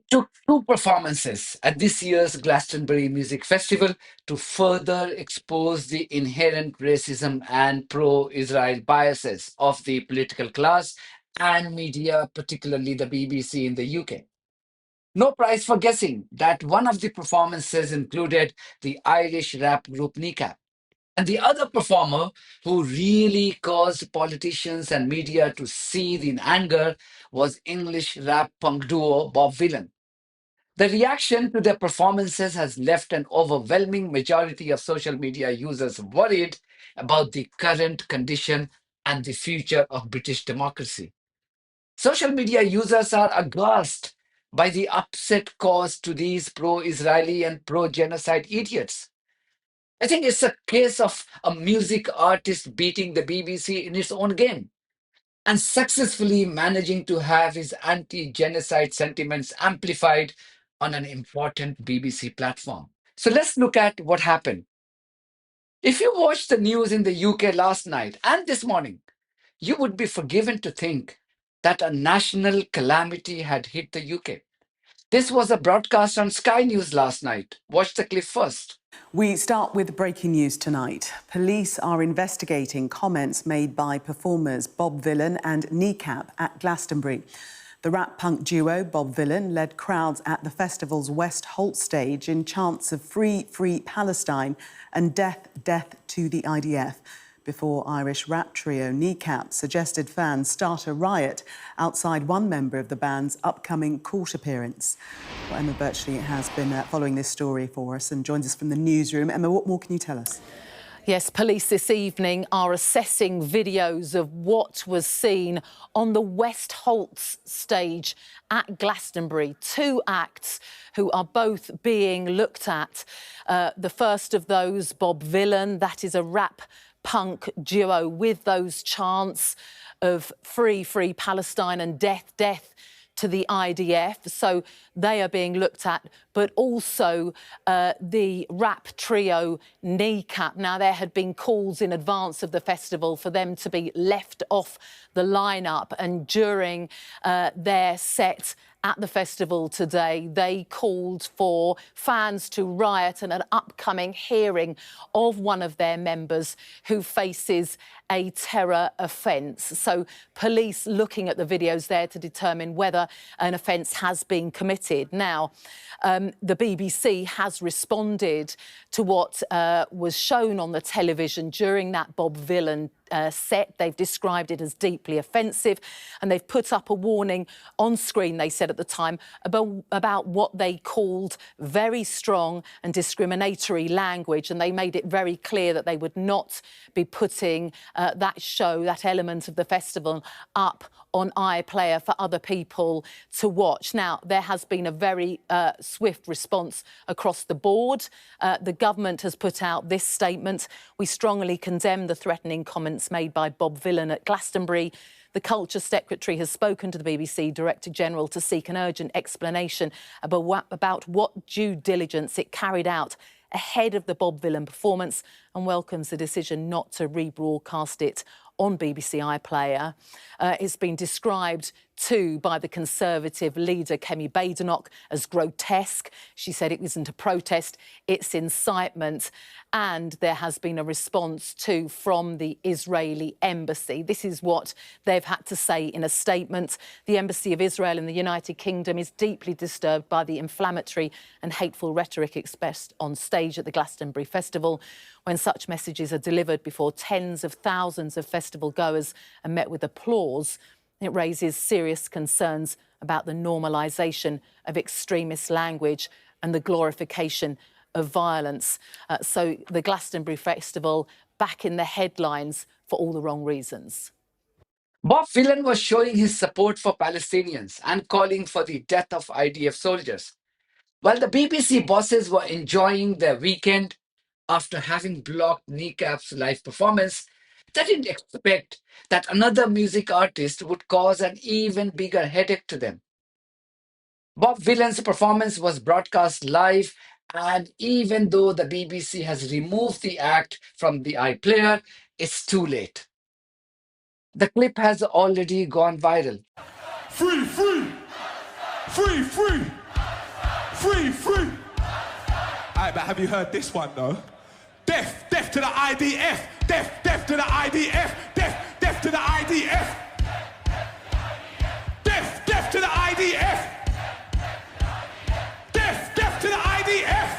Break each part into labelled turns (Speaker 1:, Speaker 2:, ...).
Speaker 1: took two performances at this year's Glastonbury Music Festival to further expose the inherent racism and pro Israel biases of the political class and media, particularly the BBC in the UK. No prize for guessing that one of the performances included the Irish rap group Kneecap. And the other performer who really caused politicians and media to seethe in anger was English rap punk duo Bob Vylan. The reaction to their performances has left an overwhelming majority of social media users worried about the current condition and the future of British democracy. Social media users are aghast by the upset caused to these pro Israeli and pro genocide idiots. I think it's a case of a music artist beating the BBC in its own game and successfully managing to have his anti genocide sentiments amplified on an important BBC platform. So let's look at what happened. If you watched the news in the UK last night and this morning, you would be forgiven to think that a national calamity had hit the UK. This was a broadcast on Sky News last night. Watch the clip first.
Speaker 2: We start with breaking news tonight. Police are investigating comments made by performers Bob Vylan and Kneecap at Glastonbury. The rap punk duo Bob Vylan led crowds at the festival's West Holt stage in chants of Free, Free Palestine and Death, Death to the IDF, before Irish rap trio Kneecap suggested fans start a riot outside one member of the band's upcoming court appearance. Well, Emma Birchley has been following this story for us and joins us from the newsroom. Emma, what more can you tell us?
Speaker 3: Yes, police this evening are assessing videos of what was seen on the West Holt stage at Glastonbury. Two acts who are both being looked at. The first of those, Bob Vylan, that is a rap punk duo with those chants of Free, Free Palestine and Death, Death to the IDF. So they are being looked at, but also the rap trio Kneecap. Now, there had been calls in advance of the festival for them to be left off the lineup, and during their set at the festival today, they called for fans to riot at an upcoming hearing of one of their members who faces a terror offence. So police looking at the videos there to determine whether an offence has been committed. Now, the BBC has responded to what was shown on the television during that Bob Vylan set. They've described it as deeply offensive, and they've put up a warning on screen, they said at the time, about what they called very strong and discriminatory language, and they made it very clear that they would not be putting that show, that element of the festival, up on iPlayer for other people to watch. Now, there has been a very swift response across the board. The government has put out this statement: we strongly condemn the threatening comments made by Bob Vylan at Glastonbury. The Culture Secretary has spoken to the BBC Director General to seek an urgent explanation about what due diligence it carried out ahead of the Bob Vylan performance, and welcomes the decision not to rebroadcast it on BBC iPlayer. It's been described too by the Conservative leader Kemi Badenoch as grotesque. She said it isn't a protest, it's incitement. And there has been a response too from the Israeli embassy. This is what they've had to say in a statement. The Embassy of Israel in the United Kingdom is deeply disturbed by the inflammatory and hateful rhetoric expressed on stage at the Glastonbury Festival. When such messages are delivered before tens of thousands of festival goers and met with applause, it raises serious concerns about the normalisation of extremist language and the glorification of violence. So the Glastonbury Festival back in the headlines for all the wrong reasons.
Speaker 1: Bob Vylan was showing his support for Palestinians and calling for the death of IDF soldiers, while the BBC bosses were enjoying their weekend after having blocked Kneecap's live performance. They didn't expect that another music artist would cause an even bigger headache to them. Bob Vylan's performance was broadcast live, and even though the BBC has removed the act from the iPlayer, it's too late. The clip has already gone viral.
Speaker 4: Free, free, free, free. Free, free. Alright, but have you heard this one though? Death, death to the IDF. Death, death to the IDF. Death, death to the IDF. Death, death to the IDF. Death, death to the IDF.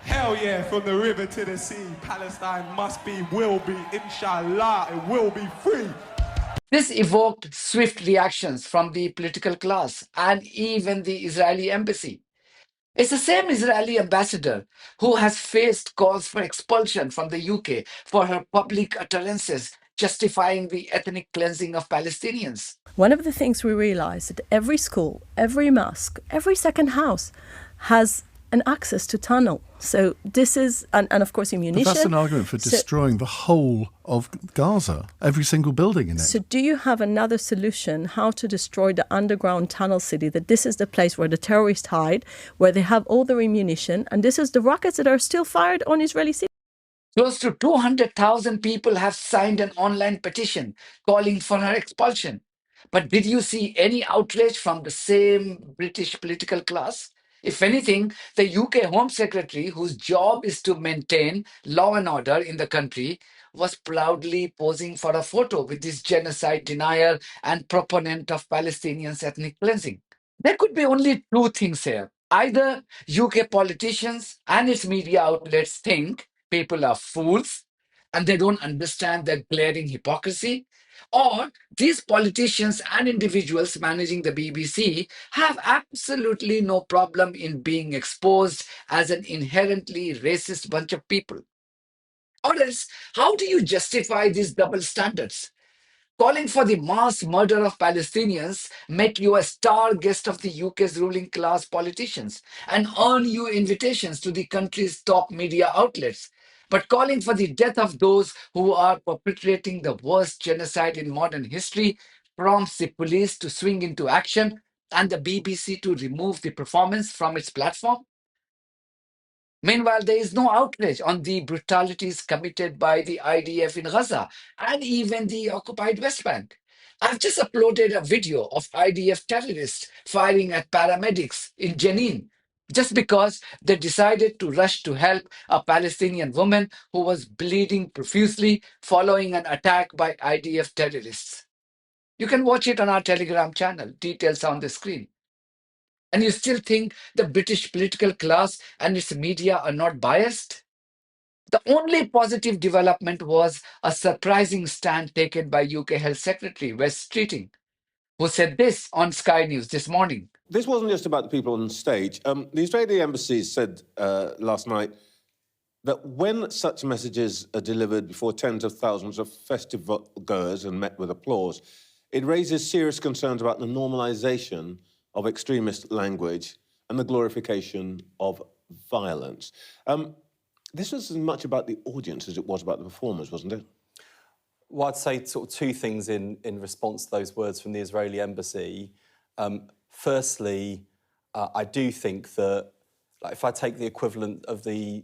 Speaker 4: Hell yeah, from the river to the sea, Palestine must be, will be, inshallah, it will be free.
Speaker 1: This evoked swift reactions from the political class and even the Israeli embassy. It's the same Israeli ambassador who has faced calls for expulsion from the UK for her public utterances justifying the ethnic cleansing of Palestinians.
Speaker 5: One of the things we realised that every school, every mosque, every second house has an access to tunnel. So this is, and of course ammunition.
Speaker 6: But that's an argument for destroying the whole of Gaza, every single building in it.
Speaker 5: So do you have another solution how to destroy the underground tunnel city, that this is the place where the terrorists hide, where they have all their ammunition, and this is the rockets that are still fired on Israeli cities?
Speaker 1: Close to 200,000 people have signed an online petition calling for her expulsion. But did you see any outrage from the same British political class? If anything, the UK Home Secretary, whose job is to maintain law and order in the country, was proudly posing for a photo with this genocide denier and proponent of Palestinians' ethnic cleansing. There could be only two things here. Either UK politicians and its media outlets think people are fools and they don't understand their glaring hypocrisy, or these politicians and individuals managing the BBC have absolutely no problem in being exposed as an inherently racist bunch of people. Or else, how do you justify these double standards? Calling for the mass murder of Palestinians make you a star guest of the UK's ruling class politicians and earn you invitations to the country's top media outlets. But calling for the death of those who are perpetrating the worst genocide in modern history prompts the police to swing into action and the BBC to remove the performance from its platform. Meanwhile, there is no outrage on the brutalities committed by the IDF in Gaza and even the occupied West Bank. I've just uploaded a video of IDF terrorists firing at paramedics in Jenin just because they decided to rush to help a Palestinian woman who was bleeding profusely following an attack by IDF terrorists. You can watch it on our Telegram channel, details on the screen. And you still think the British political class and its media are not biased? The only positive development was a surprising stand taken by UK Health Secretary Wes Streeting, who said this on Sky News this morning.
Speaker 7: This wasn't just about the people on stage. The Israeli embassy said last night that when such messages are delivered before tens of thousands of festival goers and met with applause, it raises serious concerns about the normalization of extremist language and the glorification of violence. This was as much about the audience as it was about the performers, wasn't it?
Speaker 8: Well, I'd say sort of two things in response to those words from the Israeli embassy. Firstly, I do think that, like, if I take the equivalent of the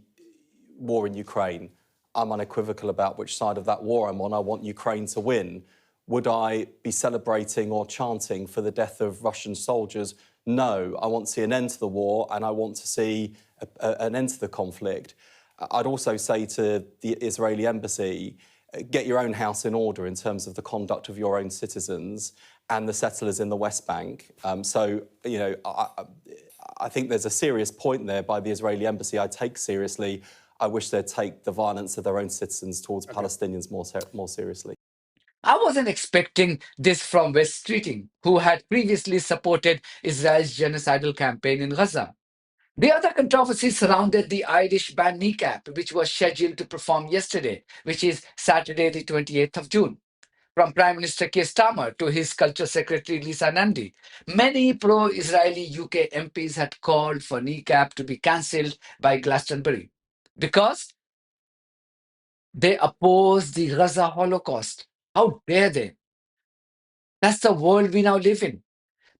Speaker 8: war in Ukraine, I'm unequivocal about which side of that war I'm on. I want Ukraine to win. Would I be celebrating or chanting for the death of Russian soldiers? No. I want to see an end to the war and I want to see an end to the conflict. I'd also say to the Israeli embassy, get your own house in order in terms of the conduct of your own citizens and the settlers in the West Bank. I think there's a serious point there by the Israeli embassy I take seriously. I wish they'd take the violence of their own citizens towards Palestinians more seriously.
Speaker 1: I wasn't expecting this from Wes Streeting, who had previously supported Israel's genocidal campaign in Gaza. The other controversy surrounded the Irish band Kneecap, which was scheduled to perform yesterday, which is Saturday, the 28th of June. From Prime Minister Keir Starmer to his Culture Secretary Lisa Nandy, many pro-Israeli UK MPs had called for Kneecap to be cancelled by Glastonbury because they oppose the Gaza Holocaust. How dare they? That's the world we now live in.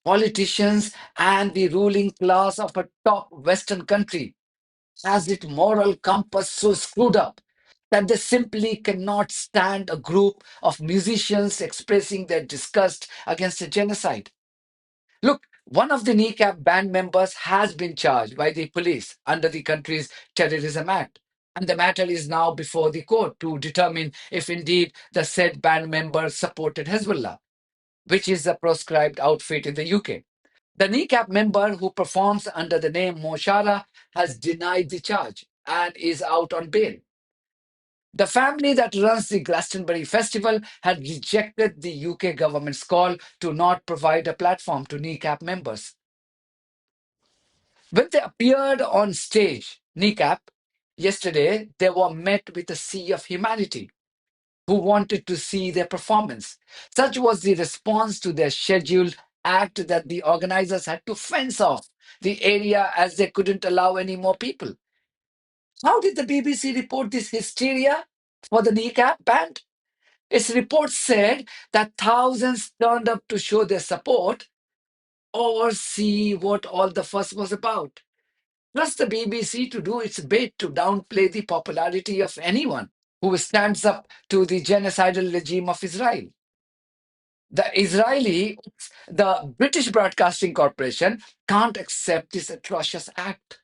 Speaker 1: Politicians and the ruling class of a top Western country has its moral compass so screwed up that they simply cannot stand a group of musicians expressing their disgust against a genocide. Look, One of the Kneecap band members has been charged by the police under the country's Terrorism Act. And the matter is now before the court to determine if indeed the said band member supported Hezbollah, which is a proscribed outfit in the UK. The Kneecap member who performs under the name Moshara has denied the charge and is out on bail. The family that runs the Glastonbury Festival had rejected the UK government's call to not provide a platform to Kneecap members. When they appeared on stage, Kneecap, yesterday, they were met with a sea of humanity who wanted to see their performance. Such was the response to their scheduled act that the organizers had to fence off the area as they couldn't allow any more people. How did the BBC report this hysteria for the Kneecap band? Its report said that thousands turned up to show their support or see what all the fuss was about. Trust the BBC to do its bit to downplay the popularity of anyone who stands up to the genocidal regime of Israel. The British Broadcasting Corporation can't accept this atrocious act.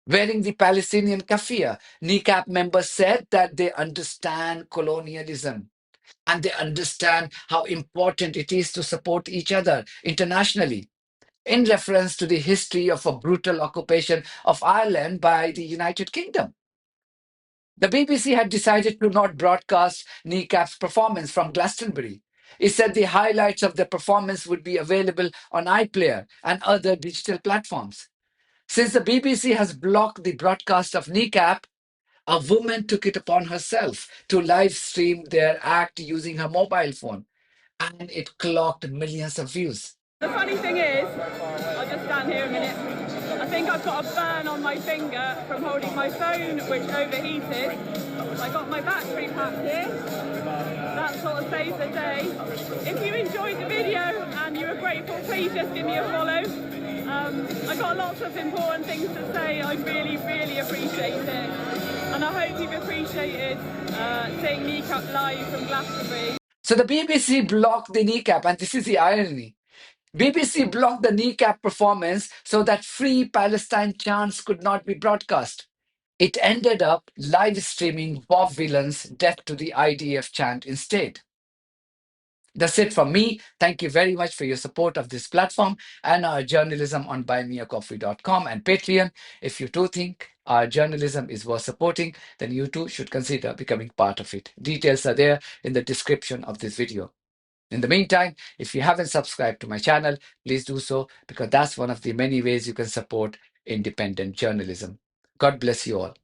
Speaker 1: Wearing the Palestinian kafia, Kneecap members said that they understand colonialism and they understand how important it is to support each other internationally, in reference to the history of a brutal occupation of Ireland by the United Kingdom. The BBC had decided to not broadcast Kneecap's performance from Glastonbury. It said the highlights of the performance would be available on iPlayer and other digital platforms. Since the BBC has blocked the broadcast of Kneecap, a woman took it upon herself to live stream their act using her mobile phone, and it clocked millions of views.
Speaker 9: The funny thing is, I'll just stand here a minute. I think I've got a burn on my finger from holding my phone, which overheated. I got my battery pack here. That sort of saves the day. If you enjoyed the video and you were grateful, please just give me a follow. I got lots of important things to say. I really, really appreciate it. And I hope you've appreciated seeing Kneecap live from Glastonbury.
Speaker 1: So the BBC blocked the Kneecap, and this is the irony. BBC blocked the Kneecap performance so that free Palestine chants could not be broadcast. It ended up live streaming Bob Vylan's Death to the IDF chant instead. That's it from me. Thank you very much for your support of this platform and our journalism on buymeacoffee.com and Patreon. If you too think our journalism is worth supporting, then you too should consider becoming part of it. Details are there in the description of this video. In the meantime, if you haven't subscribed to my channel, please do so, because that's one of the many ways you can support independent journalism. God bless you all.